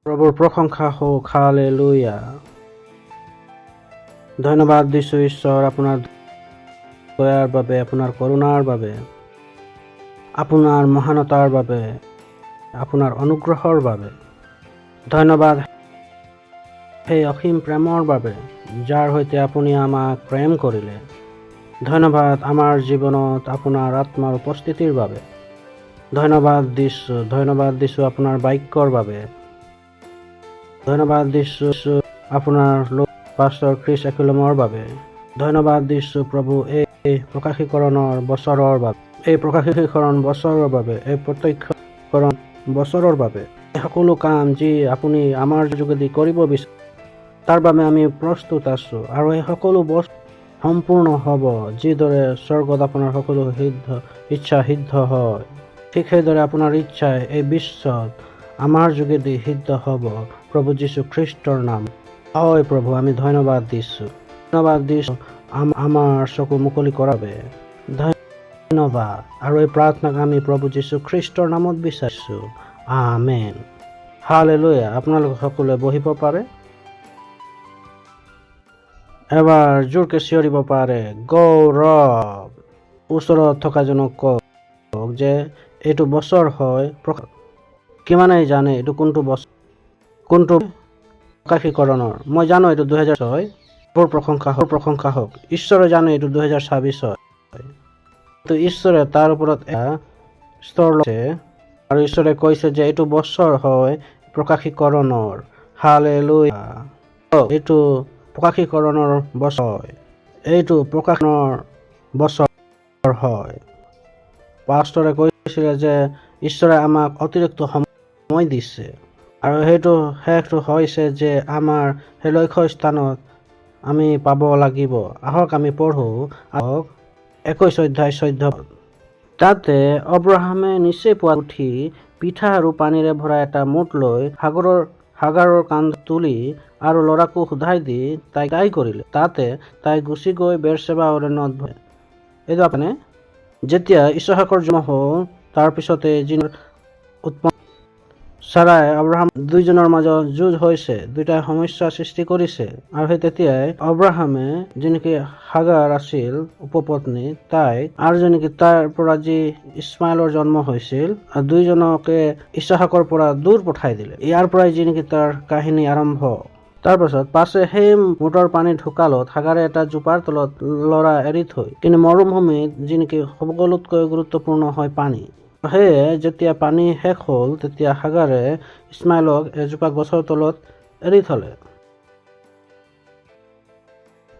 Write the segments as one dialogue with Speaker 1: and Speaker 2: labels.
Speaker 1: প্ৰভুৰ প্ৰশংসা হওক, হালেলুয়া। ধন্যবাদ দিছোঁ ঈশ্বৰ, আপোনাৰ দয়াৰ বাবে, আপোনাৰ কৰোণাৰ বাবে, আপোনাৰ মহানতাৰ বাবে, আপোনাৰ অনুগ্ৰহৰ বাবে। ধন্যবাদ সেই অসীম প্ৰেমৰ বাবে, যাৰ সৈতে আপুনি আমাক প্ৰেম কৰিলে। ধন্যবাদ আমাৰ জীৱনত আপোনাৰ আত্মাৰ উপস্থিতিৰ বাবে। ধন্যবাদ দিছোঁ আপোনাৰ বাক্যৰ বাবে। ধন্যবাদ দিছোঁ আপোনাৰ পাষ্টাৰ ক্ৰিছ একুলমৰ বাবে। ধন্যবাদ দিছোঁ প্ৰভু এই প্ৰকাশীকৰণৰ বছৰৰ বাবে, এই প্ৰত্যক্ষকৰণ বছৰৰ বাবে। এই সকলো কাম যি আপুনি আমাৰ যোগেদি কৰিব বিচাৰে, তাৰ বাবে আমি প্ৰস্তুত আছোঁ। আৰু এই সকলো বস্তু সম্পূৰ্ণ হ'ব, যিদৰে স্বৰ্গত আপোনাৰ সকলো ইচ্ছা সিদ্ধ হয়, ঠিক সেইদৰে আপোনাৰ ইচ্ছাই এই বিশ্বত আমাৰ যোগেদি সিদ্ধ হ'ব, প্ৰভু যীশু খ্ৰীষ্টৰ নাম। হয় প্ৰভু, আমি ধন্যবাদ দিছোঁ আমাৰ চকু মুকলি কৰাৰ বাবে। ধন্যবাদ। আৰু এই প্ৰাৰ্থনাক আমি প্ৰভু যীশু খ্ৰীষ্টৰ নামত বিচাৰিছোঁ। আমেন। হালেলুয়া। আপোনালোক সকলোৱে বহিব পাৰে। এবাৰ জোৰকে চিঞৰিব পাৰে, গৌৰৱ। ওচৰত থকাজনক কওক যে এইটো বছৰ হয় কিমানেই জানে এইটো কোনটো বছৰ, কোনটো প্ৰকাশীকৰণৰ। মই জানো এইটো 2006। প্ৰশংসা হওক। ঈশ্বৰে জানে এইটো 2026 হয়। কিন্তু ঈশ্বৰে তাৰ ওপৰত এটা স্তৰ লৈছে, আৰু ঈশ্বৰে কৈছে যে এইটো বছৰ হয় প্ৰকাশীকৰণৰ। হালেলুয়া। এইটো প্ৰকাশীকৰণৰ বছৰ, এইটো প্ৰকাশনৰ বছৰ হয়। পাষ্টৰে কৈছিলে যে ঈশ্বৰে আমাক অতিৰিক্ত সময় দিছে, আৰু সেইটো শেষটো হৈছে যে আমাৰ সেই লক্ষ্য স্থানত আমি পাব লাগিব। আহক আমি পঢ়োঁ 21 অধ্যায় 14। তাতে অব্ৰাহামে নিচেই পুৱা উঠি পিঠা আৰু পানীৰে ভৰা এটা মুঠ লৈ হাগাৰৰ কান্ধত তুলি আৰু ল'ৰাকো সোধাই দি তাই কৰিলে। তাতে তাই গুচি গৈ বেৰশেবা অৰণ্যত ভয়। এইটো আপুনি যেতিয়া ইছহাকৰ জন্ম হ'ল, তাৰ পিছতে উৎপন্ন চাৰাই অব্ৰাহাম দুইজনৰ মাজত যুঁজ হৈছে, দুইটাই সমস্যা সৃষ্টি কৰিছে। আৰু সেই তেতিয়াই অব্ৰাহামে যেনেকি হাগাৰ আছিল উপপত্নী, তাই আৰু যেনেকি তাৰ পৰা যি ইছমাইলৰ জন্ম হৈছিল, দুইজনকে ইছহাকৰ পৰা দূৰ পঠাই দিলে। ইয়াৰ পৰাই যেনেকি তাৰ কাহিনী আৰম্ভ। তাৰ পাছে সেই মুঠৰ পানী ঢুকালত হাগাৰে এটা জোপাৰ তলত ল'ৰা এৰি থৈ। কিন্তু মৰুভূমিত যেনেকি সকলোতকৈ গুৰুত্বপূৰ্ণ হয় পানী। সেয়ে যেতিয়া পানী শেষ হ'ল, তেতিয়া হাগাৰে ইছমাইলক এজোপা গছৰ তলত এৰি থলে।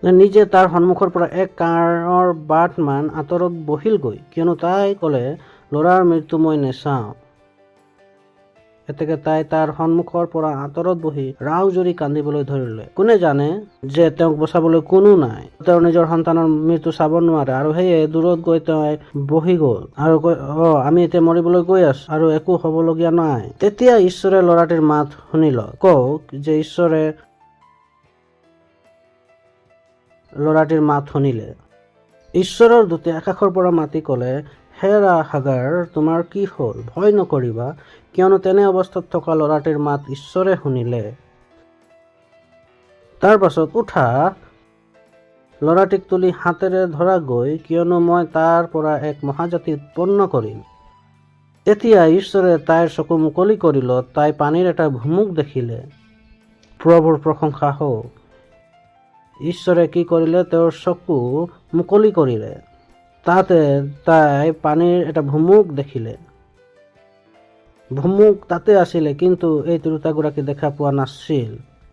Speaker 1: নিজে তাৰ সন্মুখৰ পৰা এক কাঁড়ৰ বাট মান আঁতৰত বহিলগৈ, কিয়নো তাই ক'লে, ল'ৰাৰ মৃত্যু মই নেচাওঁ। এতেকে তাই তাৰ সন্মুখৰ পৰা আঁতৰত বহি ৰাওজুৰি কান্দিবলৈ ধৰিলে। কোনে জানে যে তেওঁক বচাবলৈ কোনো নাই। তেওঁৰ নিজৰ সন্তানৰ মৃত্যু চাব নোৱাৰে, আৰু সেয়ে দূৰত গৈ তেওঁ বহি গ'ল আৰু আমি এতিয়া মৰিবলৈ গৈ আছো আৰু একো হ'বলগীয়া নাই। তেতিয়া ঈশ্বৰে ল'ৰাটিৰ মাত শুনিল। কওক যে ঈশ্বৰে ল'ৰাটিৰ মাত শুনিলে। ঈশ্বৰৰ দূতে আকাশৰ পৰা মাতি ক'লে, হেৰা হাগাৰ, তোমাৰ কি হ'ল? ভয় নকৰিবা, কিয়নো তেনে অৱস্থাত থকা ল'ৰাটিৰ মাত ঈশ্বৰে শুনিলে। তাৰ পাছত উঠা, ল'ৰাটিক তুলি হাতেৰে ধৰা গৈ, কিয়নো মই তাৰ পৰা এক মহাজাতি উৎপন্ন কৰিম। তেতিয়া ঈশ্বৰে তাইৰ চকু মুকলি কৰিলত তাই পানীৰ এটা ভুমুক দেখিলে। প্ৰভুৰ প্ৰশংসা হওক। ঈশ্বৰে কি কৰিলে? তেওঁৰ চকু মুকলি কৰিলে। তাতে তাই পানীৰ এটা ভুমুক দেখিলে। ভুমুক তাতে আছিলে, কিন্তু এই তিৰোতাগৰাকী দেখা পোৱা নাছিল।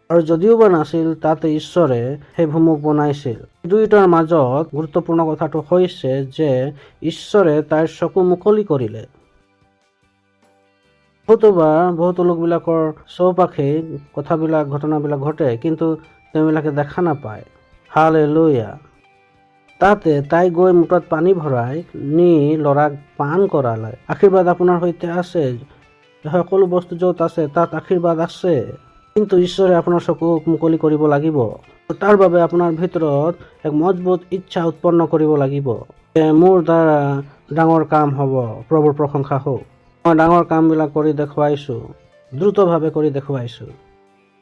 Speaker 1: আৰু যদিও বা নাছিল, তাতে ঈশ্বৰে সেই ভুমুক বনাইছিল। দুয়োটাৰ মাজত গুৰুত্বপূৰ্ণ কথাটো হৈছে যে ঈশ্বৰে তাইৰ চকু মুকলি কৰিলে। বহুতো লোকবিলাকৰ চৌপাশে কথাবিলাক, ঘটনাবিলাক ঘটে, কিন্তু তেওঁবিলাকে দেখা নাপায়। হালেলুয়া। তাতে তাই গৈ মুঠত পানী ভৰাই নি ল'ৰাক পান কৰালে। আশীৰ্বাদ আপোনাৰ সৈতে আছে। সকলো বস্তু য'ত আছে তাত আশীৰ্বাদ আছে, কিন্তু ঈশ্বৰে আপোনাৰ চকু মুকলি কৰিব লাগিব। তাৰ বাবে আপোনাৰ ভিতৰত এক মজবুত ইচ্ছা উৎপন্ন কৰিব লাগিব যে মোৰ দ্বাৰা ডাঙৰ কাম হ'ব। প্ৰভুৰ প্ৰশংসা হওক। মই ডাঙৰ কামবিলাক কৰি দেখুৱাইছোঁ। দ্ৰুতভাৱে কৰি দেখুৱাইছোঁ।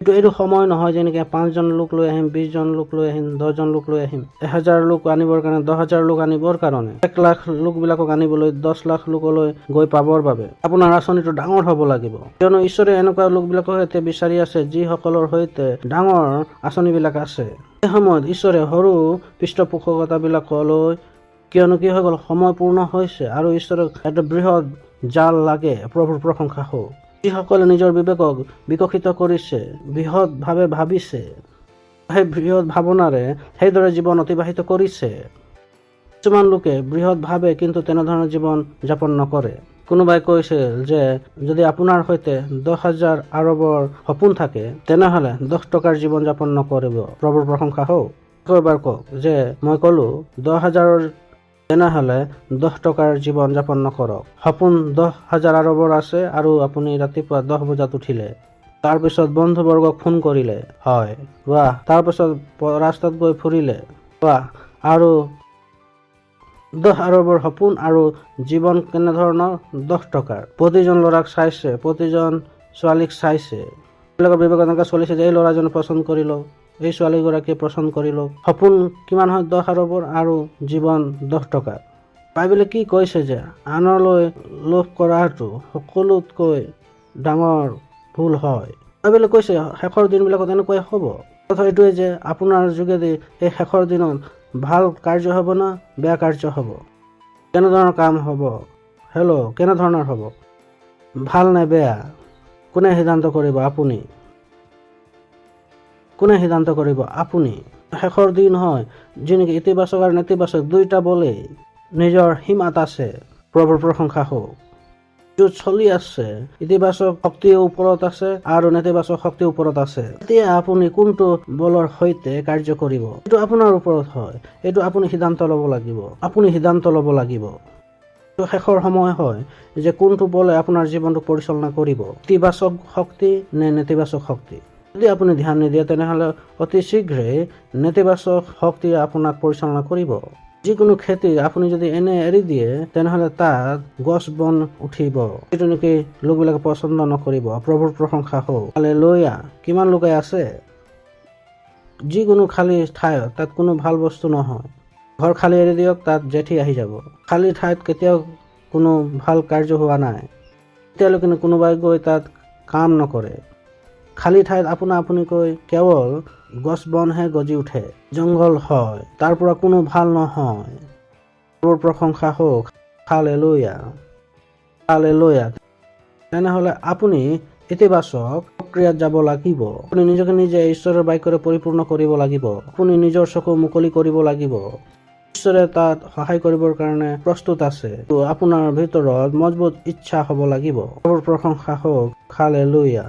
Speaker 1: এইটো সময় নহয় যেনেকৈ 5জন লোক লৈ আহিম, 20জন লোক লৈ আহিম, 10জন লোক লৈ আহিম, 1000 লোক আনিবৰ কাৰণে, 10,000 লোক আনিবৰ কাৰণে, 1 লাখ লোকবিলাকক আনিবলৈ 10 লাখ লোকলৈ গৈ পাবৰ বাবে আপোনাৰ আঁচনিটো ডাঙৰ হ'ব লাগিব। কিয়নো ঈশ্বৰে এনেকুৱা লোকবিলাকৰ সৈতে বিচাৰি আছে যিসকলৰ সৈতে ডাঙৰ আঁচনিবিলাক আছে। এই সময়ত ঈশ্বৰে সৰু পৃষ্ঠপোষকতাবিলাকলৈ, কিয়নো কি হৈ গ'ল, সময় পূৰ্ণ হৈছে আৰু ঈশ্বৰক এটা বৃহৎ জাল লাগে। প্ৰভুৰ প্ৰশংসা হওক। যিসকলে নিজৰ বিবেকক বিকশিত কৰিছে, বৃহৎভাৱে ভাবিছে, সেই বৃহৎ ভাৱনাৰে সেইদৰে জীৱন অতিবাহিত কৰিছে। কিছুমান লোকে বৃহৎভাৱে কিন্তু তেনেধৰণৰ জীৱন যাপন নকৰে। কোনোবাই কৈছিল যে যদি আপোনাৰ সৈতে 10,000 আৰবৰ সপোন থাকে তেনেহ'লে 10 টকাৰ জীৱন যাপন নকৰিব। প্ৰভুৰ প্ৰশংসা হওক। এবাৰ কওক যে মই ক'লো 10,000 তেনেহ'লে 10 টকাৰ জীৱন যাপন নকৰক। সপোন 10,000 আৰবৰ আছে আৰু আপুনি ৰাতিপুৱা 10 বজাত উঠিলে, তাৰপিছত বন্ধুবৰ্গক ফোন কৰিলে, হয় বাহ, তাৰপিছত ৰাস্তাত গৈ ফুৰিলে, বাহ, আৰু 10 আৰবৰ সপোন আৰু জীৱন কেনেধৰণৰ? 10 টকাৰ। প্ৰতিজন ল'ৰাক চাইছে, প্ৰতিজন ছোৱালীক চাইছে, এইবিলাকৰ বিবেক এনেকৈ চলিছে যে এই ল'ৰাজনে পচন্দ কৰি লওক, এই ছোৱালীগৰাকীয়ে পচন্দ কৰি লওক। সপোন কিমান হয়? 10 আৰবৰ আৰু জীৱন 10 টকা। বাইবেলে কি কৈছে যে আনলৈ লোভ কৰাটো সকলোতকৈ ডাঙৰ ভুল হয়। বাইবেলে কৈছে শেষৰ দিনবিলাকত এনেকুৱাই হ'ব। কথা এইটোৱে যে আপোনাৰ যোগেদি এই শেষৰ দিনত ভাল কাৰ্য হ'ব না বেয়া কাৰ্য হ'ব? কেনেধৰণৰ কাম হ'ব? কেনেধৰণৰ হ'ব? ভাল নে বেয়া? কোনে সিদ্ধান্ত কৰিব? আপুনি। কোনে সিদ্ধান্ত কৰিব? আপুনি। শেষৰ দিন হয় যি নেকি ইতিবাচক আৰু নেতিবাচক দুইটা বলেই নিজৰ সীমাত আছে। প্ৰভুৰ প্ৰশংসা হওক। য'ত চলি আছে ইতিবাচক শক্তিৰ ওপৰত আছে আৰু নেতিবাচক শক্তিৰ ওপৰত আছে। এতিয়া আপুনি কোনটো বলৰ সৈতে কাৰ্য কৰিব এইটো আপোনাৰ ওপৰত হয়। এইটো আপুনি সিদ্ধান্ত ল'ব লাগিব। আপুনি সিদ্ধান্ত ল'ব লাগিব। শেষৰ সময় হয় যে কোনটো বলে আপোনাৰ জীৱনটো পৰিচালনা কৰিব, ইতিবাচক শক্তি নে নেতিবাচক শক্তি। যদি আপুনি ধ্যান নিদিয়ে তেনেহ'লে অতি শীঘ্ৰেই নেতিবাচক শক্তিয়ে আপোনাক পৰিচালনা কৰিব। যিকোনো খেতি আপুনি যদি এনে এৰি দিয়ে তেনেহ'লে তাত গছ বন উঠিব, সেইটো নেকি লোকবিলাকে পচন্দ নকৰিব। প্ৰভুৰ প্ৰশংসা হওক। হালেলুয়া। কিমান লোকে আছে যিকোনো খালী ঠাইত, তাত কোনো ভাল বস্তু নহয়। ঘৰ খালী এৰি দিয়ক, তাত জেঠী আহি যাব। খালী ঠাইত কেতিয়াও কোনো ভাল কাৰ্য হোৱা নাই, তেতিয়ালৈকে কোনোবাই গৈ তাত কাম নকৰে। খালী ঠাইত আপুনিকৈ কেৱল গছ বনহে গজি উঠে, জংঘল হয়, তাৰ পৰা কোনো ভাল নহয়। প্ৰভুৰ প্ৰশংসা হওক। হালেলুয়া। হালেলুয়া। তেনেহ'লে আপুনি ইতিবাচক প্ৰক্ৰিয়াত যাব লাগিব। আপুনি নিজকে নিজে ঈশ্বৰৰ বাক্যৰে পৰিপূৰ্ণ কৰিব লাগিব। আপুনি নিজৰ চকু মুকলি কৰিব লাগিব। ঈশ্বৰে তাত সহায় কৰিবৰ কাৰণে প্ৰস্তুত আছে। আপোনাৰ ভিতৰত মজবুত ইচ্ছা হ'ব লাগিব। প্ৰভুৰ প্ৰশংসা হওক। হালেলুয়া।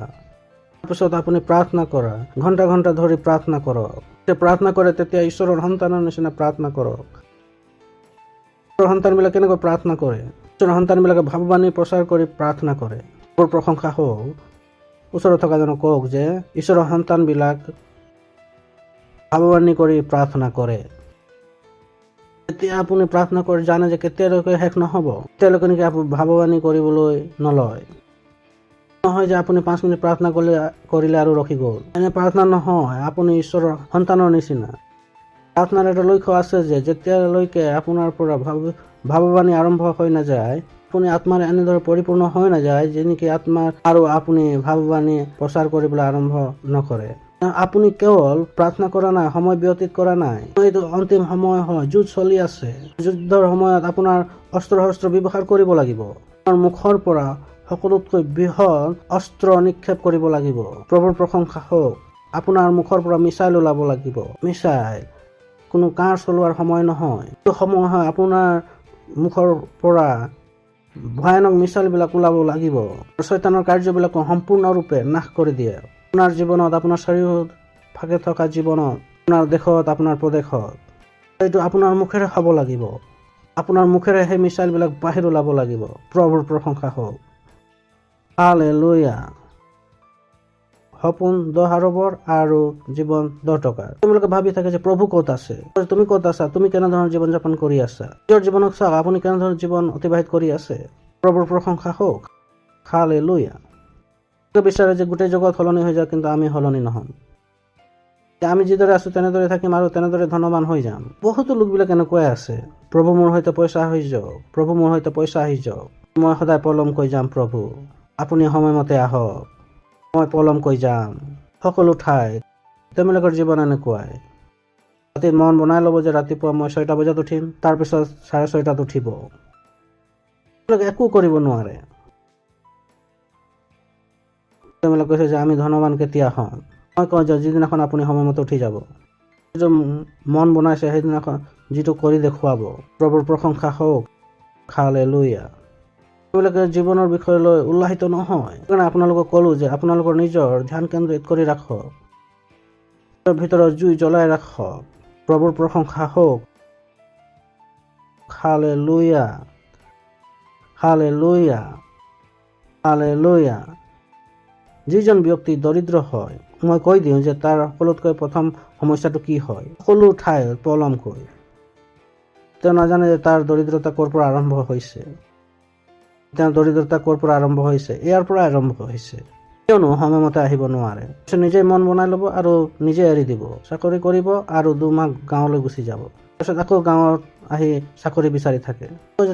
Speaker 1: তাৰপিছত আপুনি প্ৰাৰ্থনা কৰা, ঘণ্টা ঘণ্টা ধৰি প্ৰাৰ্থনা কৰক। যেতিয়া প্ৰাৰ্থনা কৰে তেতিয়া ঈশ্বৰৰ সন্তানৰ নিচিনা প্ৰাৰ্থনা কৰক। ঈশ্বৰৰ সন্তানবিলাক কেনেকৈ প্ৰাৰ্থনা কৰে? ঈশ্বৰৰ সন্তানবিলাকে ভাৱবাণী প্ৰচাৰ কৰি প্ৰাৰ্থনা কৰে। প্ৰভুৰ প্ৰশংসা হওক। ওচৰত থকাজনক কওক যে ঈশ্বৰৰ সন্তানবিলাক ভাৱবাণী কৰি প্ৰাৰ্থনা কৰে। যেতিয়া আপুনি প্ৰাৰ্থনা কৰি জানে যে কেতিয়ালৈকে শেষ নহ'ব, তেতিয়ালৈকে নেকি আপুনি ভাৱবাণী কৰিবলৈ নলয়। নহয় যে আপুনি 5 মিনিট প্ৰাৰ্থনা কৰিলে আৰু ৰখি গ'ল, এনে প্ৰাৰ্থনা নহয়। আপুনি ঈশ্বৰৰ সন্তানৰ নিচিনা। প্ৰাৰ্থনাৰ এটা লক্ষ্য আছে যে যেতিয়ালৈকে আপোনাৰ পৰা ভাৱবাণী আৰম্ভ হৈ নাযায়, আপুনি আত্মাৰ এনেদৰে পৰিপূৰ্ণ হৈ নাযায় যে নেকি আত্মাৰ আৰু আপুনি ভাৱবাণী প্ৰচাৰ কৰিবলৈ আৰম্ভ নকৰে। আপুনি কেৱল প্ৰাৰ্থনা কৰা নাই, সময় ব্যতীত কৰা নাই। এইটো অন্তিম সময় হয়, যুদ্ধ চলি আছে। যুদ্ধৰ সময়ত আপোনাৰ অস্ত্ৰ শস্ত্ৰ ব্যৱহাৰ কৰিব লাগিব। আপোনাৰ মুখৰ পৰা সকলোতকৈ বৃহৎ অস্ত্ৰ নিক্ষেপ কৰিব লাগিব। প্ৰভুৰ প্ৰশংসা হওক। আপোনাৰ মুখৰ পৰা মিছাইল ওলাব লাগিব। মিছাইল কোনো কাৰ চলোৱাৰ সময় নহয়। এইটো সময় হয় আপোনাৰ মুখৰ পৰা ভয়ানক মিছাইলবিলাক ওলাব লাগিব। শয়তানৰ কাৰ্যবিলাকো সম্পূৰ্ণৰূপে নাশ কৰি দিয়ে। আপোনাৰ জীৱনত, আপোনাৰ চাৰিওফাকে থকা জীৱনত, আপোনাৰ দেশত, আপোনাৰ প্ৰদেশত এইটো আপোনাৰ মুখেৰে হ'ব লাগিব। আপোনাৰ মুখেৰে সেই মিছাইলবিলাক বাহিৰ ওলাব লাগিব। প্ৰভুৰ প্ৰশংসা হওক। হালেলুয়া। সপোন 10 আৰবৰ আৰু জীৱন 10 টকাৰ। তেওঁলোকে ভাবি থাকে যে প্ৰভু ক'ত আছে, তুমি ক'ত আছা, তুমি কেনেধৰণৰ জীৱন যাপন কৰি আছা। নিজৰ জীৱনক চাওক, আপুনি কেনেধৰণৰ জীৱন অতিবাহিত কৰি আছে। প্ৰভুৰ প্ৰশংসা হওক। হালেলুয়া। বিচাৰে যে গোটেই জগত সলনি হৈ যাওক, কিন্তু আমি সলনি নহ'ম। আমি যিদৰে আছো তেনেদৰে থাকিম আৰু তেনেদৰে ধনৱান হৈ যাম। বহুতো লোকবিলাক এনেকুৱাই আছে, প্ৰভু মোৰ সৈতে পইচা হৈ যাওক, প্ৰভু মোৰ সৈতে পইচা আহি যাওক, মই সদায় পলমকৈ যাম, প্ৰভু আপুনি সময়মতে আহক, মই পলমকৈ যাম। সকলো ঠাইত তেওঁলোকৰ জীৱন এনেকুৱাই। ৰাতি মন বনাই ল'ব যে ৰাতিপুৱা মই 6টা বজাত উঠিম, তাৰপিছত 6:30 উঠিব। তেওঁলোকে একো কৰিব নোৱাৰে। তেওঁলোকে কৈছে যে আমি ধনৱান কেতিয়া হ'ম। মই কওঁ যে যিদিনাখন আপুনি সময়মতে উঠি যাব, যিটো মন বনাইছে সেইদিনাখন যিটো কৰি দেখুৱাব, প্ৰভুৰ প্ৰশংসা হওক, হালেলুয়া। তেওঁলোকে জীৱনৰ বিষয় লৈ উল্লাসিত নহয়। সেইকাৰণে আপোনালোকক ক'লো যে আপোনালোকৰ নিজৰ ধ্যান কেন্দ্ৰিত কৰি ৰাখক, ভিতৰত জুই জ্বলাই ৰাখক, প্ৰভুৰ প্ৰশংসা হওক, হালেলুয়া, হালেলুয়া, হালেলুয়া। যিজন ব্যক্তি দৰিদ্ৰ হয়, মই কৈ দিওঁ যে তাৰ সকলোতকৈ প্ৰথম সমস্যাটো কি হয়। সকলো ঠাইত পলমকৈ। তেওঁ নাজানে যে তাৰ দৰিদ্ৰতা ক'ৰ পৰা আৰম্ভ হৈছে। তেওঁৰ দৰিদ্ৰতা ক'ৰ পৰা আৰম্ভ হৈছে, ইয়াৰ পৰা আৰম্ভ হৈছে। কিয়নো সময়মতে আহিব নোৱাৰে। নিজেই মন বনাই ল'ব আৰু নিজে এৰি দিব। চাকৰি কৰিব আৰু 2 মাহ গাঁৱলৈ গুচি যাব। তাৰপিছত আকৌ গাঁৱত আহি চাকৰি বিচাৰি থাকে।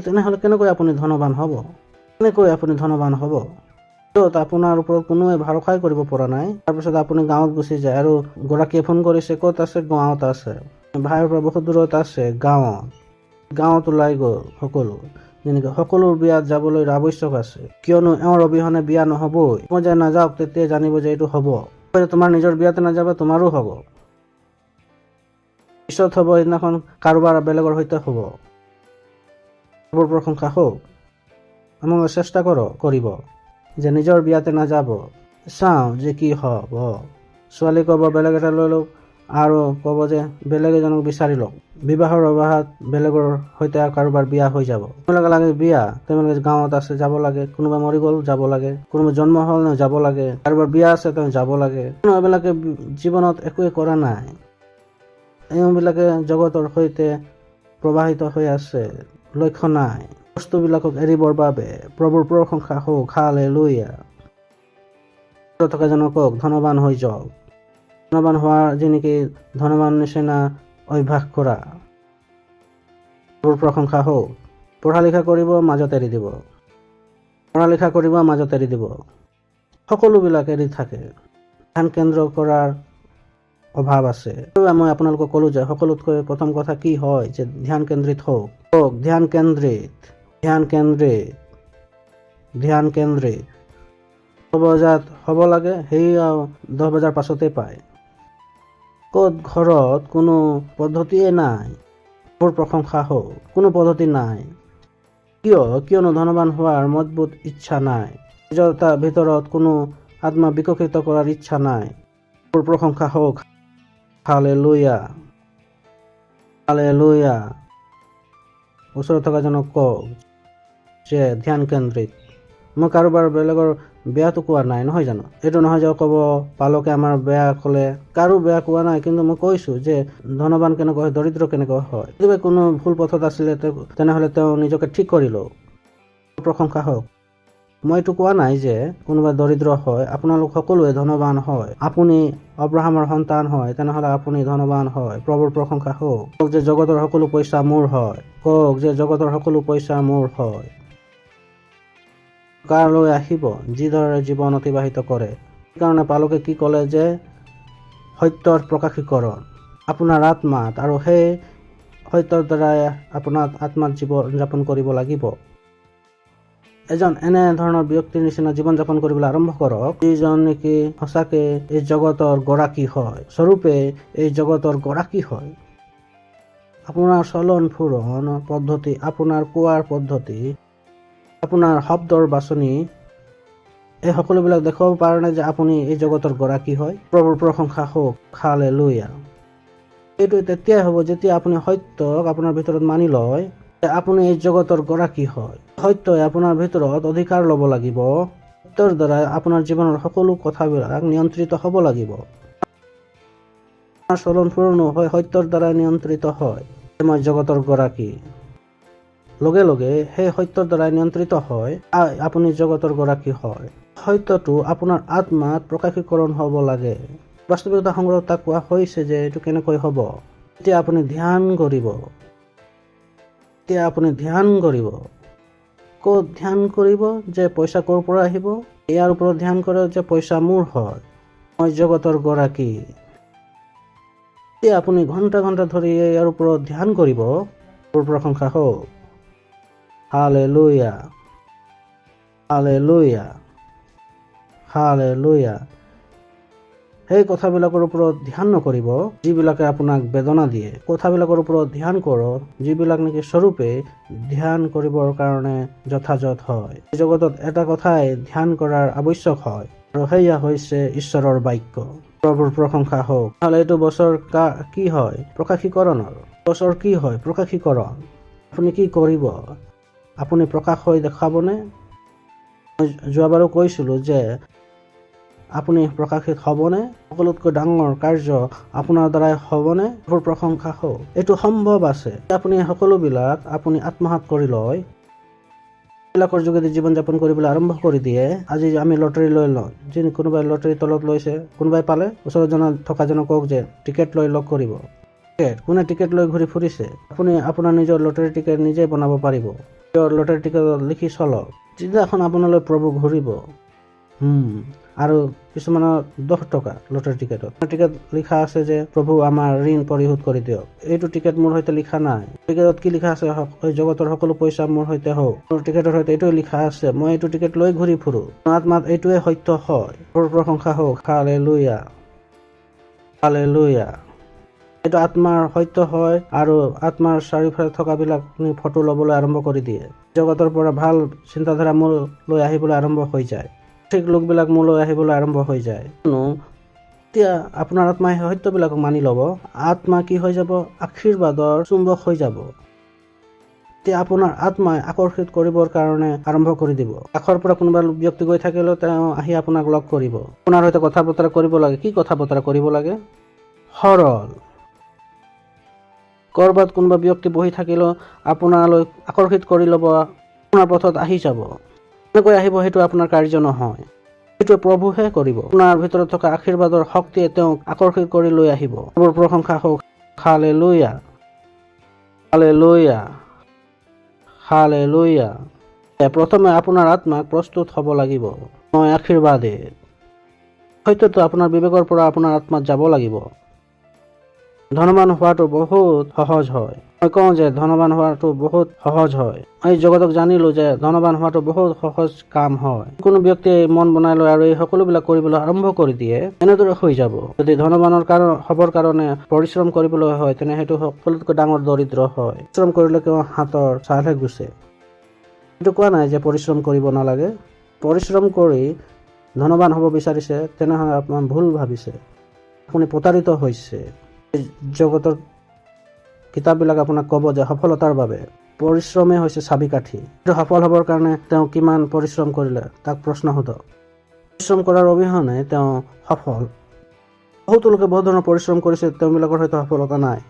Speaker 1: তেনেহ'লে কেনেকৈ আপুনি ধনৱান হ'ব? কেনেকৈ আপুনি ধনৱান হ'ব? য'ত আপোনাৰ ওপৰত কোনোৱে ভৰসাই কৰিব পৰা নাই। তাৰপিছত আপুনি গাঁৱত গুচি যায় আৰু গৰাকীয়ে ফোন কৰিছে, ক'ত আছে? গাঁৱত আছে। ভাইৰ পৰা বহুত দূৰত আছে, গাঁৱত ওলাই গ'ল সকলো। যেনেকৈ সকলোৰ বিয়াত যাবলৈ আৱশ্যক আছে, কিয়নো এওঁৰ অবিহনে বিয়া নহ'বই। মই যে নাযাওক তেতিয়া জানিব যে এইটো হ'ব। তোমাৰ নিজৰ বিয়াতে নাযাবা, তোমাৰো হ'ব। পিছত হ'ব, সেইদিনাখন কাৰোবাৰ বেলেগৰ সৈতে হ'ব। প্ৰভুৰ প্ৰশংসা হওক। আমাক চেষ্টা কৰিব যে নিজৰ বিয়াতে নাযাব, চাওঁ যে কি হ'ব। ছোৱালী ক'ব বেলেগ এটা লৈ লওক, আৰু ক'ব যে বেলেগ এজনক বিচাৰি লওক। বিবাহৰ অৱহাত বেলেগৰ সৈতে কাৰোবাৰ বিয়া হৈ যাব। তেওঁলোকে লাগে বিয়া, তেওঁলোকে গাঁৱত আছে যাব লাগে, কোনোবা মৰি গ'ল যাব লাগে, কোনোবা জন্ম হ'ল যাব লাগে, কাৰোবাৰ বিয়া আছে তেওঁ যাব লাগে। এইবিলাকে জীৱনত একোৱে কৰা নাই। এইবিলাকে জগতৰ সৈতে প্ৰবাহিত হৈ আছে, লক্ষ্য নাই। বস্তুবিলাকক এৰিবৰ বাবে প্ৰভুৰ প্ৰশংসা হওক, হালেলুয়া। থকা জনক কওক ধনৱান হৈ যাওক। ধনৱান হোৱাৰ যেনেকৈ ধনৱান নিচিনা অভ্যাস কৰা। প্ৰভুৰ প্ৰশংসা হওক। পঢ়া লিখা কৰিব, মাজত এৰি দিব। পঢ়া লিখা কৰিব, মাজত এৰি দিব। সকলোবিলাক এৰি থাকে। ধ্যান কেন্দ্ৰ কৰাৰ অভাৱ আছে। মই আপোনালোকক ক'লো যে সকলোতকৈ প্ৰথম কথা কি হয় যে ধ্যান কেন্দ্ৰিত হওক। ধ্যান কেন্দ্ৰিত, ধ্যান কেন্দ্ৰিত, ধ্যান কেন্দ্ৰিত। 9 বজাত হ'ব লাগে, সেয়া 10 বজাৰ পাছতে পায়। ক'ত ঘৰত কোনো পদ্ধতিয়ে নাই। প্ৰভুৰ প্ৰশংসা হওক। কোনো পদ্ধতি নাই। কিয়নো ধনৱান হোৱাৰ মজবুত ইচ্ছা নাই। নিজৰ তাৰ ভিতৰত কোনো আত্মা বিকশিত কৰাৰ ইচ্ছা নাই। প্ৰভুৰ প্ৰশংসা হওক, হালেলুয়া, হালেলুয়া। ওচৰত থকা জনক কওক যে ধ্যান কেন্দ্ৰিত। মই কাৰোবাৰ বেলেগৰ বেয়াটো কোৱা নাই, নহয় জানো? এইটো নহয় যে ক'ব পালকে আমাৰ বেয়া ক'লে, কাৰো বেয়া কোৱা নাই, কিন্তু মই কৈছোঁ যে ধনৱান কেনেকুৱা হয়, দৰিদ্ৰ কেনেকুৱা হয়। যদি কোনো ভুল পথত আছিলে তেনেহ'লে তেওঁ নিজকে ঠিক কৰি লওক। প্ৰশংসা হওক। মই এইটো কোৱা নাই যে কোনোবা দৰিদ্ৰ হয়, আপোনালোক সকলোৱে ধনৱান হয়। আপুনি অব্ৰাহামৰ সন্তান হয়, তেনেহ'লে আপুনি ধনৱান হয়। প্ৰভুৰ প্ৰশংসা হওক। কওক যে জগতৰ সকলো পইচা মোৰ হয়। কওক যে জগতৰ সকলো পইচা মোৰ হয়। কাৰলৈ আহিব যিদৰে জীৱন অতিবাহিত কৰে। সেইকাৰণে পালকে কি ক'লে যে সত্যৰ প্ৰকাশীকৰণ আপোনাৰ আত্মাত, আৰু সেই সত্যৰ দ্বাৰাই আপোনাৰ আত্মাত জীৱন যাপন কৰিব লাগিব। এজন এনে ধৰণৰ ব্যক্তিৰ নিচিনা জীৱন যাপন কৰিবলৈ আৰম্ভ কৰক, যিজন নেকি সঁচাকে এই জগতৰ গৰাকী হয়, স্বৰূপে এই জগতৰ গৰাকী হয়। আপোনাৰ চলন ফুৰণ পদ্ধতি, আপোনাৰ কোৱাৰ পদ্ধতি, আপোনাৰ শব্দৰ বাছনি, এই সকলোবিলাক দেখুৱাব পাৰে নাই যে আপুনি এই জগতৰ গৰাকী হয়। প্ৰভুৰ প্ৰশংসা হওক, হালেলুয়া। এইটো তেতিয়াই হ'ব যেতিয়া আপুনি সত্যক আপোনাৰ ভিতৰত মানি লয় যে আপুনি এই জগতৰ গৰাকী হয়। সত্যই আপোনাৰ ভিতৰত অধিকাৰ ল'ব লাগিব। সত্যৰ দ্বাৰা আপোনাৰ জীৱনৰ সকলো কথাবিলাক নিয়ন্ত্ৰিত হ'ব লাগিব। আপোনাৰ চলন ফুৰণো হয় সত্যৰ দ্বাৰা নিয়ন্ত্ৰিত হয়। মই জগতৰ গৰাকী, লগে লগে সেই সত্যৰ দ্বাৰা নিয়ন্ত্ৰিত হয় আপুনি জগতৰ গৰাকী হয়। সত্যটো আপোনাৰ আত্মাত প্ৰকাশীকৰণ হ'ব লাগে। বাস্তৱিকতা সংগ্ৰহত তাক কোৱা হৈছে যে এইটো কেনেকৈ হ'ব। এতিয়া আপুনি ধ্যান কৰিব। ক'ত ধ্যান কৰিব? যে পইচা ক'ৰ পৰা আহিব? ইয়াৰ ওপৰত ধ্যান কৰে যে পইচা মোৰ হয়, মই জগতৰ গৰাকী। এতিয়া আপুনি ঘণ্টা ঘণ্টা ধৰি ইয়াৰ ওপৰত ধ্যান কৰিব। প্ৰশংসা হওক। Hallelujah, hallelujah, hallelujah. সেই কথাবিলাকৰ ওপৰত ধ্যান নকৰিব যিবিলাকে আপোনাক বেদনা দিয়ে। কথাবিলাকৰ ওপৰত ধ্যান কৰক যিবিলাক নেকি স্বৰূপে ধ্যান কৰিবৰ কাৰণে যথাযথ হয়। জগতত এটা কথাই ধ্যান কৰাৰ আৱশ্যক হয়, আৰু সেয়া হৈছে ঈশ্বৰৰ বাক্য। প্ৰভুৰ প্ৰশংসা হওক। নহ'লে এইটো বছৰ কি হয়? প্ৰকাশীকৰণৰ বছৰ। কি হয়? প্ৰকাশীকৰণ। আপুনি কি কৰিব? আপুনি প্ৰকাশ হৈ দেখাবনে? মই যোৱাবাৰো কৈছিলোঁ যে আপুনি প্ৰকাশিত হ'বনে? সকলোতকৈ ডাঙৰ কাৰ্য আপোনাৰ দ্বাৰাই হ'বনে? প্ৰভুৰ প্ৰশংসা হওক। এইটো সম্ভৱ আছে। আপুনি সকলোবিলাক আপুনি আত্মসাৎ কৰি লয়, এইবিলাকৰ যোগেদি জীৱন যাপন কৰিবলৈ আৰম্ভ কৰি দিয়ে। আজি আমি লটাৰী লৈ লওঁ, যি কোনোবাই লটাৰী তলত লৈছে, কোনোবাই পালে, ওচৰত থকাজনক কওক যে টিকেট লৈ লগ কৰিব। কোনে টিকেট লৈ ঘূৰি ফুৰিছে? আপুনি আপোনাৰ নিজৰ লটাৰী টিকেট নিজে বনাব পাৰিব। লটাৰী টিকেট লিখি চলক। যিদিনাখন আপোনালৈ প্ৰভু ঘূৰিব। আৰু কিছুমানৰ 10 টকা লটাৰী টিকেটত লিখা আছে যে প্ৰভু আমাৰ ঋণ পৰিশোধ কৰি দিয়ক। এইটো টিকেট মোৰ সৈতে লিখা নাই। টিকেটত কি লিখা আছে? জগতৰ সকলো পইচা মোৰ সৈতে হওক। মোৰ টিকেটৰ সৈতে এইটোৱে লিখা আছে। মই এইটো টিকেট লৈ ঘূৰি ফুৰো। আত্মাত এইটোৱে সত্য হয়। প্ৰশংসা হওক। Hallelujah, hallelujah. এইটো আত্মাৰ সত্য হয়, আৰু আত্মাৰ চাৰিওফালে থকাবিলাক ফটো ল'বলৈ আৰম্ভ কৰি দিয়ে। জগতৰ পৰা ভাল চিন্তাধাৰা মোলৈ আহিবলৈ আৰম্ভ হৈ যায়। ঠিক লোকবিলাক মোলৈ আহিবলৈ আৰম্ভ হৈ যায়। এতিয়া আপোনাৰ আত্মাই সত্যবিলাকক মানি ল'ব। আত্মা কি হৈ যাব? আশীৰ্বাদৰ চুম্বক হৈ যাব। এতিয়া আপোনাৰ আত্মাই আকৰ্ষিত কৰিবৰ কাৰণে আৰম্ভ কৰি দিব। কাষৰ পৰা কোনোবা ব্যক্তি গৈ থাকিলেও তেওঁ আহি আপোনাক লগ কৰিব। আপোনাৰ সৈতে কথা বতৰা কৰিব লাগে। কি কথা বতৰা কৰিব লাগে? সৰল। ক'ৰবাত কোনোবা ব্যক্তি বহি থাকিলেও আপোনালৈ আকৰ্ষিত কৰি ল'ব, আপোনাৰ পথত আহি যাব। এনেকৈ আহিব, সেইটো আপোনাৰ কাৰ্য নহয়, সেইটো প্ৰভুহে কৰিব। আপোনাৰ ভিতৰত থকা আশীৰ্বাদৰ শক্তিয়ে তেওঁক আকৰ্ষিত কৰি লৈ আহিব। প্ৰভুৰ প্ৰশংসা হওক। Hallelujah, hallelujah, hallelujah. প্ৰথমে আপোনাৰ আত্মাক প্ৰস্তুত হ'ব লাগিব। মই আশীৰ্বাদিত। সত্যটো আপোনাৰ বিবেকৰ পৰা আপোনাৰ আত্মাত যাব লাগিব। ধনবান হোৱাটো বহুত সহজ হয়। মই কওঁ যে ধনবান হোৱাটো বহুত সহজ হয়। এই জগতক জানিলো যে ধনবান হোৱাটো বহুত সহজ কাম হয়। কোনো ব্যক্তিয়ে মন বনাই লয় আৰু এই সকলোবিলাক কৰিবলৈ আৰম্ভ কৰি দিয়ে, এনেদৰে হৈ যাব। যদি ধনবানৰ হ'বৰ কাৰণে পৰিশ্ৰম কৰিবলৈ হয়, তেনে সেইটো সকলোতকৈ ডাঙৰ দৰিদ্ৰ হয়। পৰিশ্ৰম কৰিলে কেৱল হাতৰ ছালহে গুচে। এইটো কোৱা নাই যে পৰিশ্ৰম কৰিব নালাগে। পৰিশ্ৰম কৰি ধনবান হ'ব বিচাৰিছে, তেনেহ'লে আপোনাৰ ভুল ভাবিছে। আপুনি প্ৰতাৰিত হৈছে। জগতৰ কিতাপবিলাক আপোনাক ক'ব যে সফলতাৰ বাবে পৰিশ্ৰমেই হৈছে চাবিকাঠি। কিন্তু সফল হ'বৰ কাৰণে তেওঁ কিমান পৰিশ্ৰম কৰিলে তাক প্ৰশ্ন সোধক। পৰিশ্ৰম কৰাৰ অবিহনে তেওঁ সফল। বহুতো লোকে বহুত ধৰণৰ পৰিশ্ৰম কৰিছে, তেওঁবিলাকৰ হয়তো সফলতা নাই।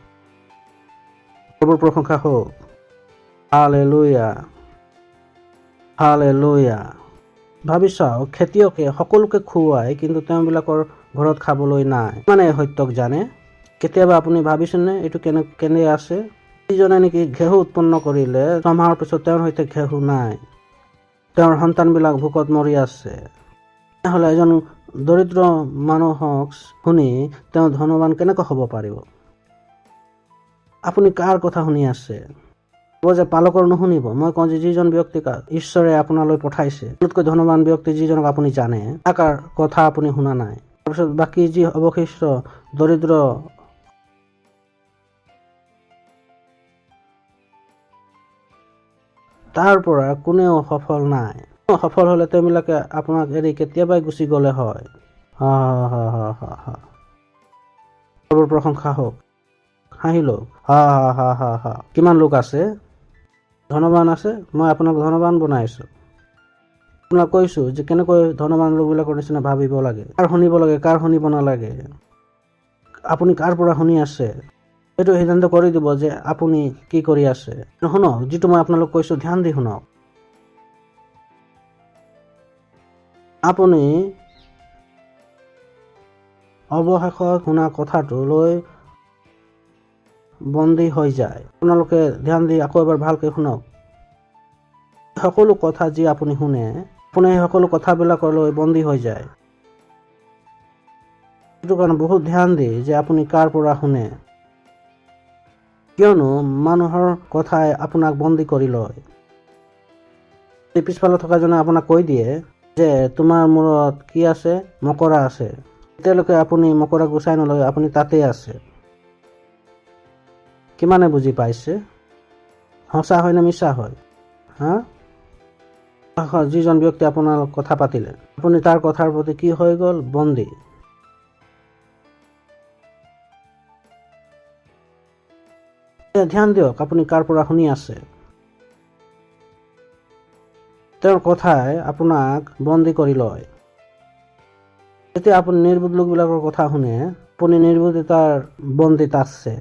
Speaker 1: প্ৰভুৰ প্ৰশংসা হওক। Hallelujah, hallelujah. ভাবি চাওক, খেতিয়কে সকলোকে খুৱায়, কিন্তু তেওঁবিলাকৰ ঘৰত খাবলৈ নাই। মানে সত্যক জানে। কেতিয়াবা আপুনি ভাবিছেনে এইটো কেনে আছে? যিজনে নেকি ঘেঁহু উৎপন্ন কৰিলে, ছমাহৰ পিছত তেওঁৰ সৈতে ঘেঁহু নাই, তেওঁৰ সন্তানবিলাক ভোকত মৰি আছে। তেনেহ'লে এজন দৰিদ্ৰ মানুহক শুনি তেওঁ ধনবান কেনেকৈ হ'ব পাৰিব? আপুনি কাৰ কথা শুনি আছে? ক'ব যে পালকৰ নুশুনিব। মই কওঁ যে যিজন ব্যক্তিক ঈশ্বৰে আপোনালৈ পঠাইছে, সকলোতকৈ ধনবান ব্যক্তি যিজনক আপুনি জানে, তাৰ কথা আপুনি শুনা নাই। তাৰপিছত বাকী যি অৱশিষ্ট দৰিদ্ৰ তাৰ পৰা কোনেও সফল নাই। সফল হ'লে তেওঁবিলাকে আপোনাক এৰি কেতিয়াবাই গুচি গ'লে হয়। প্ৰভুৰ প্ৰশংসা হওক। হাঁহি লওক। কিমান লোক আছে? ধনবান আছে। মই আপোনাক ধনবান বনাইছোঁ। আপোনাক কৈছোঁ যে কেনেকৈ ধনবান লোকবিলাকৰ নিচিনা ভাবিব লাগে, কাৰ শুনিব লাগে, কাৰ শুনিব নালাগে। আপুনি কাৰ পৰা শুনি আছে, এইটো সিদ্ধান্ত কৰি দিব যে আপুনি কি কৰি আছে। শুনক, যিটো মই আপোনালোক কৈছোঁ, ধ্যান দি শুনক। আপুনি অৱশেষত শুনা কথাটো লৈ বন্দী হৈ যায়। আপোনালোকে ধ্যান দি আকৌ এবাৰ ভালকৈ শুনক। সকলো কথা যি আপুনি শুনে, আপুনি সেই সকলো কথাবিলাকলৈ বন্দী হৈ যায়। সেইটো কাৰণে বহুত ধ্যান দি যে আপুনি কাৰ পৰা শুনে, কিয়নো মানুহৰ কথাই আপোনাক বন্দী কৰি লয়। পিছফালে থকা জনে আপোনাক কৈ দিয়ে যে তোমাৰ মূৰত কি আছে, মকৰা আছে। তেতিয়ালৈকে আপুনি মকৰা গুচাই নলয়, আপুনি তাতে আছে। কিমানে বুজি পাইছে? সঁচা হয় নে মিছা হয়? যিজন ব্যক্তি আপোনাৰ কথা পাতিলে, আপুনি তাৰ কথাৰ প্ৰতি কি হৈ গ'ল? বন্দী। ধ্যান দিয়ক আপুনি কাৰ পৰা শুনি আছে। তেওঁৰ কথাই আপোনাক বন্দী কৰি লয়। যেতিয়া আপুনি নিৰ্বোধ লোকবিলাকৰ কথা শুনে, আপুনি নিৰ্বোধিতাৰ বন্দীত আছে।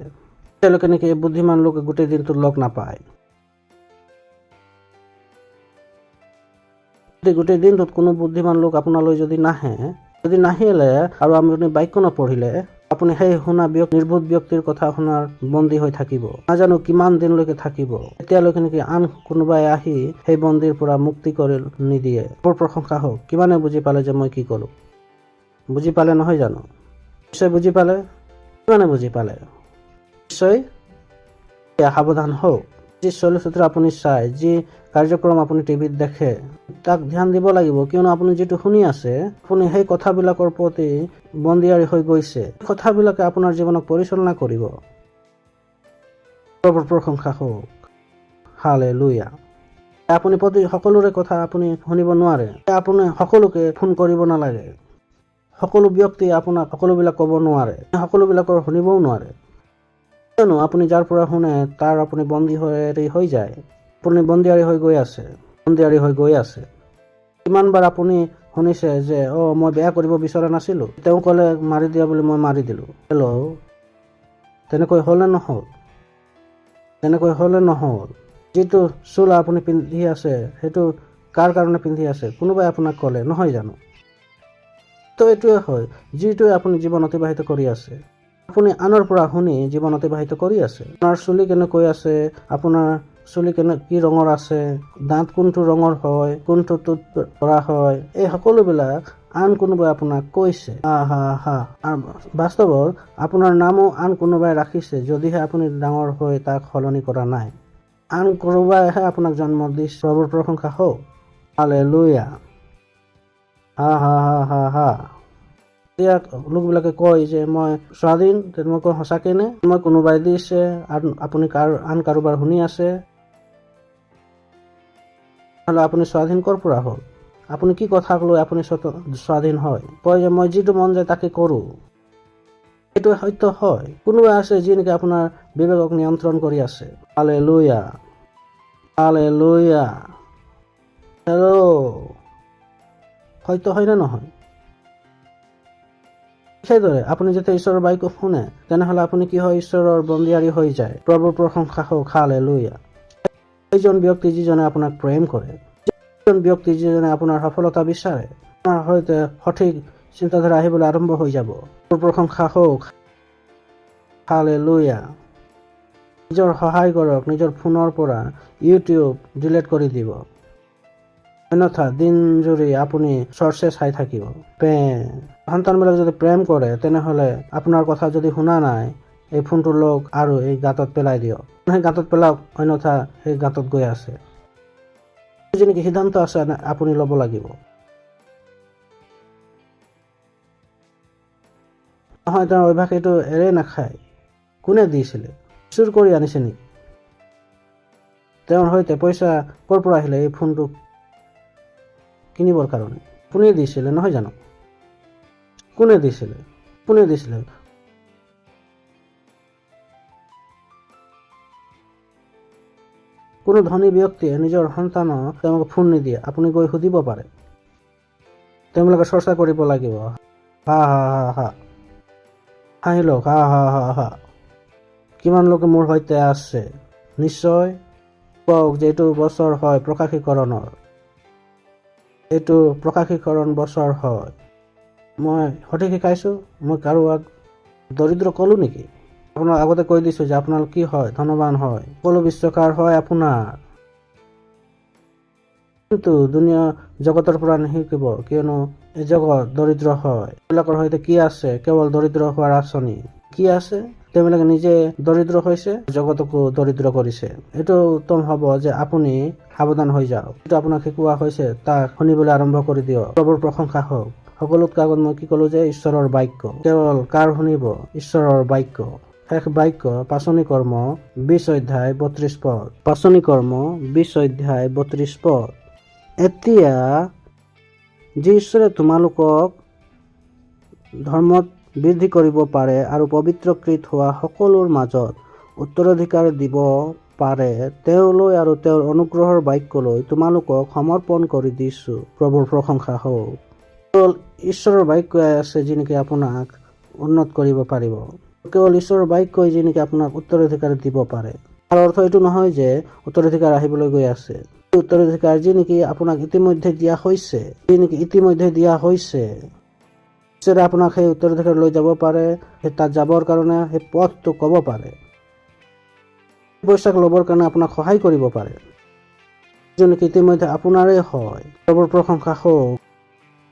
Speaker 1: তেওঁলোকে নেকি বুদ্ধিমান লোকে গোটেই দিনটো লগ নাপায়। গোটেই দিনটোত কোনো বুদ্ধিমান লোক আপোনালৈ যদি নাহিলে আৰু আপুনি বাক্য নপঢ়িলে, আপুনি সেই শুনা নিৰ্বোধ ব্যক্তিৰ কথা শুনাৰ বন্দী হৈ থাকিব। নাজানো কিমান দিনলৈকে থাকিব। এতিয়ালৈকে নেকি আন কোনোবাই আহি সেই বন্দীৰ পৰা মুক্তি কৰি নিদিয়ে। বৰ প্ৰশংসা হওক। কিমানে বুজি পালে যে মই কি কলো? বুজি পালে নহয় জানো? নিশ্চয় বুজি পালে। কিমানে বুজি পালে? নিশ্চয় সাৱধান হওক। যি চলচ্চিত্ৰ আপুনি চাই, যি কাৰ্যক্ৰম আপুনি টিভিত দেখে, তাক ধ্যান দিব লাগিব। কিয়নো আপুনি যিটো শুনি আছে, আপুনি সেই কথাবিলাকৰ প্ৰতি বন্দীয়াৰী হৈ গৈছে। কথাবিলাকে আপোনাৰ জীৱনক পৰিচালনা কৰিব। প্ৰশংসা হওক। হালেলুয়া। আপুনি সকলোৰে কথা আপুনি শুনিব নোৱাৰে। আপুনি সকলোকে ফোন কৰিব নালাগে। সকলো ব্যক্তি আপোনাক সকলোবিলাক ক'ব নোৱাৰে। সকলোবিলাকৰ শুনিবও নোৱাৰে। কিয়নো আপুনি যাৰ পৰা শুনে তাৰ আপুনি বন্দীয়াৰী হৈ যায়। আপুনি বন্দীয়াৰী হৈ গৈ আছে। কিমানবাৰ আপুনি শুনিছে যে মই বেয়া কৰিব বিচৰা নাছিলো, তেওঁ ক'লে মাৰি দিয়া বুলি মই মাৰি দিলো। তেনেকৈ হ'লে নহ'ল। যিটো চোলা আপুনি পিন্ধি আছে, সেইটো কাৰ কাৰণে পিন্ধি আছে? কোনোবাই আপোনাক ক'লে, নহয় জানো? তো এইটোৱে হয়, যিটোৱে আপুনি জীৱন অতিবাহিত কৰি আছে। আপুনি আনৰ পৰা শুনি জীৱন অতিবাহিত কৰি আছে। আপোনাৰ চুলি কেনেকৈ আছে, আপোনাৰ চুলি কি ৰঙৰ আছে, দাঁত কোনটো ৰঙৰ হয়, কোনটো টুথ কৰা হয়, এই সকলোবিলাক আন কোনোবাই আপোনাক কৈছে। বাস্তৱত আপোনাৰ নামো আন কোনোবাই ৰাখিছে, যদিহে আপুনি ডাঙৰ হৈ তাক সলনি কৰা নাই। আন কোনোবাইহে আপোনাক জন্ম দিছে। প্ৰভুৰ প্ৰশংসা হওক। হালেলুয়া। এতিয়া লোকবিলাকে কয় যে মই স্বাধীন। মই কওঁ সঁচাকে নে? মই কোনোবাই দিছে আপুনি আন কাৰোবাৰ শুনি আছে, নহ'লে আপুনি স্বাধীন ক'ৰ পৰা হ'ল? আপুনি কি কথা লৈ আপুনি স্বাধীন হয়? কয় যে মই যিটো মন যায় তাকে কৰো। এইটো সত্য হয়। কোনোবা আছে যি নেকি আপোনাৰ বিবেকক নিয়ন্ত্ৰণ কৰি আছে। হালেলুয়া। সত্য হয় নে নহয়? সেইদৰে আপুনি যেতিয়া ঈশ্বৰৰ বাক্য শুনে, তেনেহলে আপুনি কি হয়? ঈশ্বৰৰ বন্দীয়াৰী হৈ যায়। প্ৰভুৰ প্ৰশংসা হওক। হালেলুয়া। সেইজন ব্যক্তি যিজনে আপোনাক প্ৰেম কৰে, যিজন ব্যক্তি যিজনে আপোনাৰ সফলতা বিচাৰে, আপোনাৰ সৈতে সঠিক চিন্তাধাৰা আহিবলৈ আৰম্ভ হৈ যাব। প্ৰশংসা হওক। হালেলুয়া। নিজৰ সহায় কৰক। নিজৰ ফোনৰ পৰা ইউটিউব ডিলিট কৰি দিব। অন্যথা দিন জুৰি আপুনি চৰ্চে চাই থাকিব। সন্তানবিলাক যদি প্ৰেম কৰে, তেনেহলে আপোনাৰ কথা যদি শুনা নাই, এই ফোনটো লওক আৰু এই গাঁতত পেলাই দিয়ক। সেই গাঁতত পেলাওক, অন্যথা সেই গাঁতত গৈ আছে। যেনেকি সিদ্ধান্ত আছে আপুনি ল'ব লাগিব। নহয়, তেওঁৰ অভ্যাস এইটো এৰে নাখায়। কোনে দিছিলে? চুৰ কৰি আনিছে নেকি? তেওঁৰ সৈতে পইচা ক'ৰ পৰা আহিলে এই ফোনটো কিনিবৰ কাৰণে? কোনে দিছিলে, নহয় জানো? কোনে দিছিলে? কোনো ধনী ব্যক্তিয়ে নিজৰ সন্তানক তেওঁলোকে ফোন নিদিয়ে। আপুনি গৈ সুধিব পাৰে। তেওঁলোকে চৰ্চা কৰিব লাগিব। হাঁহি লওক। কিমান লোকে মোৰ সৈতে আছে? নিশ্চয় কওক যে এইটো বছৰ হয় প্ৰকাশীকৰণৰ। এইটো প্ৰকাশীকৰণ বছৰ হয়। মই সঠিক শিকাইছোঁ? মই কাৰোবাক দৰিদ্ৰ ক'লোঁ নেকি? আপোনাক আগতে কৈ দিছোঁ যে আপোনালোক কি হয়? ধনৱান হয়, সকলো বিশ্বকাৰ হয় আপোনাৰ। কিন্তু দুনিয়া জগতৰ পৰা নিশিকিব, কিয়নো এই জগত দৰিদ্ৰ হয়। এইবিলাকৰ সৈতে কি আছে? কেৱল দৰিদ্ৰ হোৱাৰ আঁচনি। কি আছে? তেওঁলোকে নিজে দৰিদ্ৰ হৈছে, জগতকো দৰিদ্ৰ কৰিছে। এইটো উত্তম হ'ব যে আপুনি সাৱধান হৈ যাওক। যিটো আপোনাক শিকোৱা হৈছে তাক শুনিবলৈ আৰম্ভ কৰি দিয়ক। প্ৰভুৰ প্ৰশংসা হওক। সকলোতকৈ আগত মই কি ক'লো যে ঈশ্বৰৰ বাক্য। কেৱল কাৰ শুনিব? ঈশ্বৰৰ বাক্য। শেষ বাক্য পাচনি কৰ্ম 20 অধ্যায় 32 পদ। পাচনি কৰ্ম 20 অধ্যায় 32 পদ। এতিয়া যি ঈশ্বৰে তোমালোকক ধৰ্মত বৃদ্ধি কৰিব পাৰে আৰু পবিত্ৰকৃত হোৱা সকলোৰ মাজত উত্তৰাধিকাৰ দিব পাৰে, তেওঁলৈ আৰু তেওঁৰ অনুগ্ৰহৰ বাক্যলৈ তোমালোকক সমৰ্পণ কৰি দিছোঁ। প্ৰভুৰ প্ৰশংসা হওক। কেৱল ঈশ্বৰৰ বাক্যই আছে যি নেকি আপোনাক উন্নত কৰিব পাৰিব। কেৱল ঈশ্বৰৰ বাক্যই যি নেকি আপোনাক উত্তৰাধিকাৰ দিব পাৰে। তাৰ অৰ্থ এইটো নহয় যে উত্তৰাধিকাৰ আহিবলৈ গৈ আছে। উত্তৰাধিকাৰ যি নেকি আপোনাক ইতিমধ্যে দিয়া হৈছে, ঈশ্বৰে আপোনাক সেই উত্তৰাধিকাৰ লৈ যাব পাৰে, সেই তাত যাবৰ কাৰণে সেই পথটো ক'ব পাৰে, পইচাক ল'বৰ কাৰণে আপোনাক সহায় কৰিব পাৰে, যি নেকি ইতিমধ্যে আপোনাৰেই হয়। প্ৰভুৰ প্ৰশংসা হওক।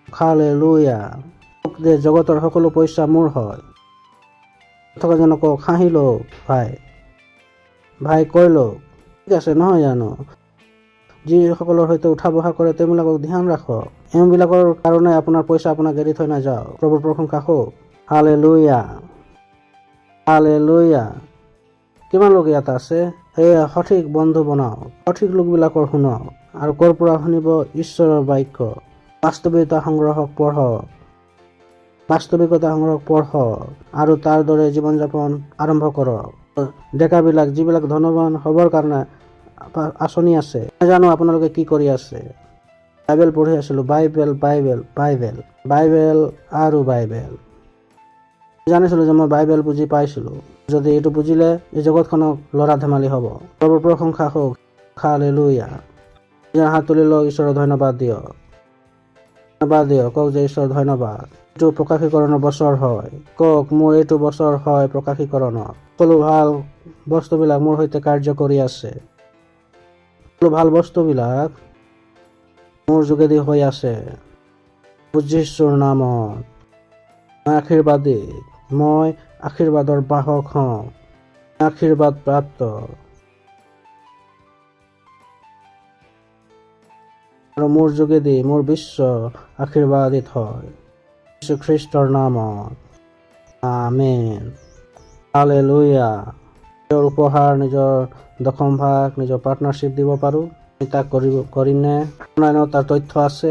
Speaker 1: হালেলুয়া। যে জগতৰ সকলো পইচা মোৰ হয়। থকাজনক হাঁহি লওক ভাই কৈ লওক, ঠিক আছে নহয় জানো? যিসকলৰ সৈতে উঠা বহা কৰে তেওঁলোকক ধ্যান ৰাখক। এওঁবিলাকৰ কাৰণে আপোনাৰ পইচা আপোনাক এৰি থৈ নাযাওক। প্ৰভুৰ প্ৰশংসা হওক। হালেলুয়া। হালেলুয়া। কিমান লোক ইয়াত আছে? সেয়া সঠিক বন্ধু বনাওক, সঠিক লোকবিলাকৰ শুনক। আৰু ক'ৰ পৰা শুনিব? ঈশ্বৰৰ বাক্য। বাস্তৱিকতা সংগ্ৰহক পঢ়ক আৰু তাৰ দৰে জীৱন যাপন আৰম্ভ কৰক। ডেকাবিলাক যিবিলাক ধনৱান হ'বৰ কাৰণে আঁচনি আছে, নাজানো আপোনালোকে কি কৰি আছে। বাইবেল পঢ়ি আছিলোঁ, বাইবেল আৰু বাইবেল। জানিছিলোঁ যে মই বাইবেল বুজি পাইছিলোঁ। যদি এইটো বুজিলে এই জগতখনক লৰা ধেমালি হ'ব। প্ৰভুৰ প্ৰশংসা হওক। হালেলুয়া। হাত তুলি লওক, ঈশ্বৰৰ ধন্যবাদ দিয়ক। কওক যে ঈশ্বৰ ধন্যবাদ। এইটো প্ৰকাশীকৰণৰ বছৰ হয়। কওক, মোৰ এইটো বছৰ হয় প্ৰকাশীকৰণৰ। সকলো ভাল বস্তুবিলাক মোৰ সৈতে কাৰ্য কৰি আছে। সকলো ভাল বস্তুবিলাক মোৰ যোগেদি হৈ আছে। যীশুৰ নামত মই আশীৰ্বাদী। মই আশীৰ্বাদৰ বাহক হওঁ। আশীৰ্বাদ প্ৰাপ্ত। আৰু মোৰ যোগেদি মোৰ বিশ্ব আশীৰ্বাদিত হয়। যীশু খ্ৰীষ্টৰ নামত আমেন। হালেলুয়া। নিজৰ উপহাৰ, নিজৰ দশম ভাগ, নিজৰ পাৰ্টনাৰশ্বিপ দিব পাৰোঁ। তাক কৰিমনে? অনলাইনত তাৰ তথ্য আছে।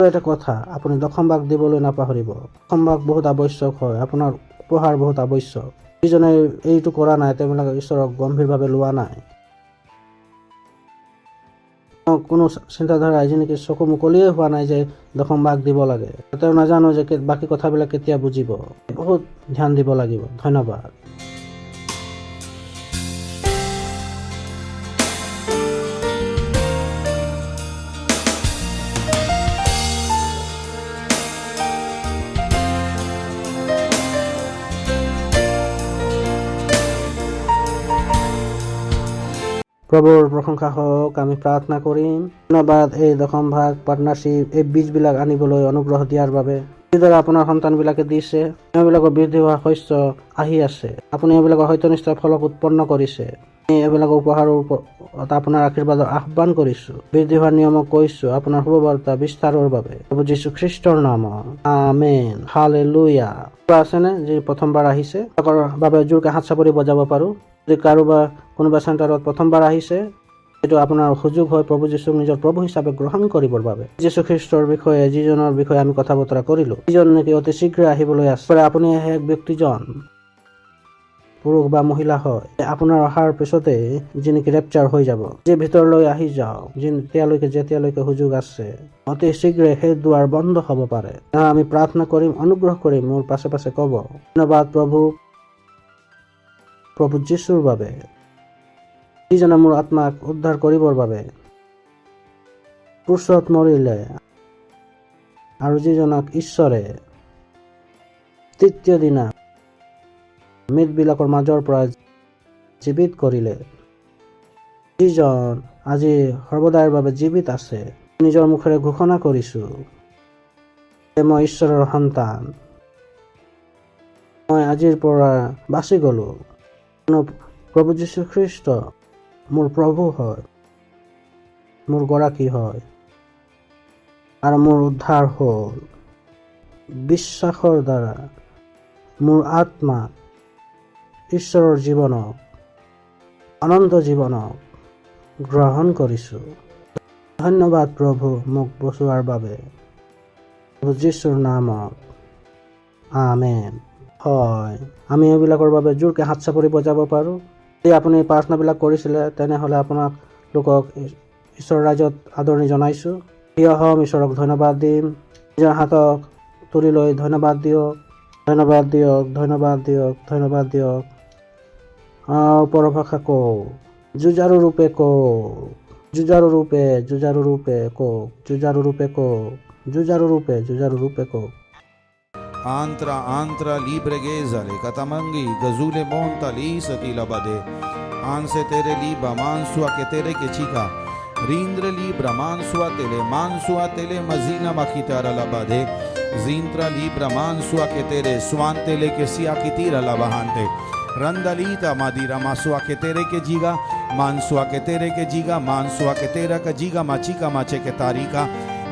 Speaker 1: এটা কথা, আপুনি দশম ভাগ দিবলৈ নাপাহৰিব। দশম ভাগ বহুত আৱশ্যক হয়। আপোনাৰ উপহাৰ বহুত আৱশ্যক। যিজনে এইটো কৰা নাই তেওঁবিলাকে ঈশ্বৰক গম্ভীৰভাৱে লোৱা নাই। কোনো চিন্তাধাৰাই যি নেকি চকু মুকলিয়ে হোৱা নাই যে দশম ভাগ দিব লাগে। তেওঁ নাজানো যে বাকী কথাবিলাক কেতিয়া বুজিব। বহুত ধ্যান দিব লাগিব। ধন্যবাদ। প্ৰভুৰ প্ৰশংসা হওক। আমি প্ৰাৰ্থনা কৰিম। ধন্যবাদ এই দশম ভাগ, পাৰ্টনাৰশ্বিপ, এই বীজবিলাক আনিবলৈ অনুগ্ৰহ দিয়াৰ বাবে। যিদৰে আপোনাৰ সন্তানবিলাকে দিছে, এইবিলাকৰ বৃদ্ধি হোৱা শস্য আহি আছে। আপুনি এইবিলাকৰ সত্যনিষ্ঠাৰ ফলক উৎপন্ন কৰিছে। এইবিলাকৰ উপহাৰৰ আপোনাৰ আশীৰ্বাদৰ আহ্বান কৰিছোঁ। বৃদ্ধি হোৱাৰ নিয়মক কৈছোঁ আপোনাৰ শুভবাৰ্তা বিস্তাৰৰ বাবে। প্ৰভু যীশু খ্ৰীষ্টৰ নামত আমেন। হালেলুয়া। আছেনে যি প্ৰথমবাৰ আহিছে? তাৰ বাবে জোৰকে হাত চাপৰি বজাব পাৰোঁ। যদি কোনোবা চেণ্টাৰত প্ৰথমবাৰ আহিছে, এইটো আপোনাৰ সুযোগ হয় প্ৰভু যীশুক নিজৰ প্ৰভু হিচাপে গ্ৰহণ কৰিবৰ বাবে। যীশু খ্ৰীষ্টৰ বিষয়ে, যিজনৰ বিষয়ে আমি কথা বতৰা কৰিলোঁ, যিজন নেকি অতি শীঘ্ৰে আহিবলৈ আছে। আপুনি এক ব্যক্তিজন, পুৰুষ বা মহিলা হয়, আপোনাৰ অহাৰ পিছতে যি নেকি ৰেপচাৰ হৈ যাব। যি ভিতৰলৈ আহি যাওক, যেতিয়ালৈকে সুযোগ আছে, অতি শীঘ্ৰে সেই দুৱাৰ বন্ধ হ'ব পাৰে। আমি প্ৰাৰ্থনা কৰিম, অনুগ্ৰহ কৰিম, মোৰ পাছে পাছে ক'ব। ধন্যবাদ প্ৰভু যীশুৰ বাবে, যিজনে মোৰ আত্মাক উদ্ধাৰ কৰিবৰ বাবে ক্ৰুচত মৰিলে আৰু যিজনক ঈশ্বৰে তৃতীয় দিনা মৃতবিলাকৰ মাজৰ পৰা জীৱিত কৰিলে, যিজন আজি সৰ্বদাৰ বাবে জীৱিত আছে, নিজৰ মুখেৰে ঘোষণা কৰিছোঁ যে মই ঈশ্বৰৰ সন্তান, মই আজিৰ পৰা বাচি গলো। প্ৰভু যীশুখ্ৰীষ্ট মোৰ প্ৰভু হয়, মোৰ গৰাকী হয় আৰু মোৰ উদ্ধাৰ হ'ল। বিশ্বাসৰ দ্বাৰা মোৰ আত্মা ঈশ্বৰৰ জীৱনক, আনন্দ জীৱনক গ্ৰহণ কৰিছোঁ। ধন্যবাদ প্ৰভু মোক বচোৱাৰ বাবে, প্ৰভু যীশুৰ নামত আমেন। হয়, আমি এইবিলাকৰ বাবে জোৰকে হাত চাপৰি বজাব পাৰোঁ। যদি আপুনি প্ৰাৰ্থনাবিলাক কৰিছিলে তেনেহ'লে আপোনালোকক ঈশ্বৰৰ ৰাজ্যত আদৰণি জনাইছোঁ। থিয় হ'ম, ঈশ্বৰক ধন্যবাদ দিম। নিজৰ হাতক তুলি লৈ ধন্যবাদ দিয়ক, ধন্যবাদ দিয়ক, ধন্যবাদ দিয়ক, ধন্যবাদ দিয়ক। পৰভাষা কওক, যুঁজাৰু ৰূপে কওক, যুঁজাৰু ৰূপে, যুঁজাৰু ৰূপে কওক, যুঁজাৰু ৰূপে কওক, যুঁজাৰু ৰূপে, যুঁজাৰু ৰূপে কওক।
Speaker 2: Antra antra libre gezale katamangi gazule monta lisa tilabade anse tere liba mansua ke tere ke chica rindre libra mansua tele mazina makitara labade zintra libra mansua ke tere swantele ke sia kitira labahante randalita madira masua ke tere ke jiga mansua ke tere ke jiga mansua ke tera ka jiga machika mache ke tarika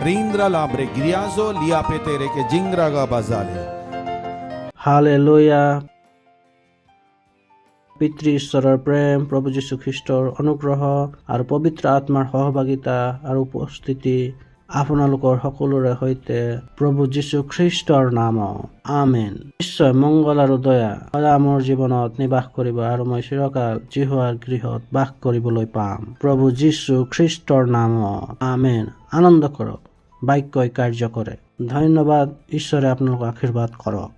Speaker 2: Rindra labre griazo liape tere ke jingraga bazale.
Speaker 1: Hallelujah. পিতৃ ঈশ্বৰৰ প্ৰেম, প্ৰভু যীশুখ্ৰীষ্টৰ অনুগ্ৰহ আৰু পবিত্ৰ আত্মাৰ সহভাগিতা আৰু উপস্থিতি আপোনালোকৰ সকলোৰে সৈতে প্ৰভু যীশুখ্ৰীষ্টৰ নামত আমেন। নিশ্চয় মংগল আৰু দয়া সদা মোৰ জীৱনত নিবাস কৰিব আৰু মই চিৰকাল জিহুৱাৰ গৃহত বাস কৰিবলৈ পাম। প্ৰভু যীশুখ্ৰীষ্টৰ নামত আমেন। আনন্দ কৰক, বাক্যই কাৰ্য কৰে। ধন্যবাদ। ঈশ্বৰে আপোনালোকক আশীৰ্বাদ কৰক।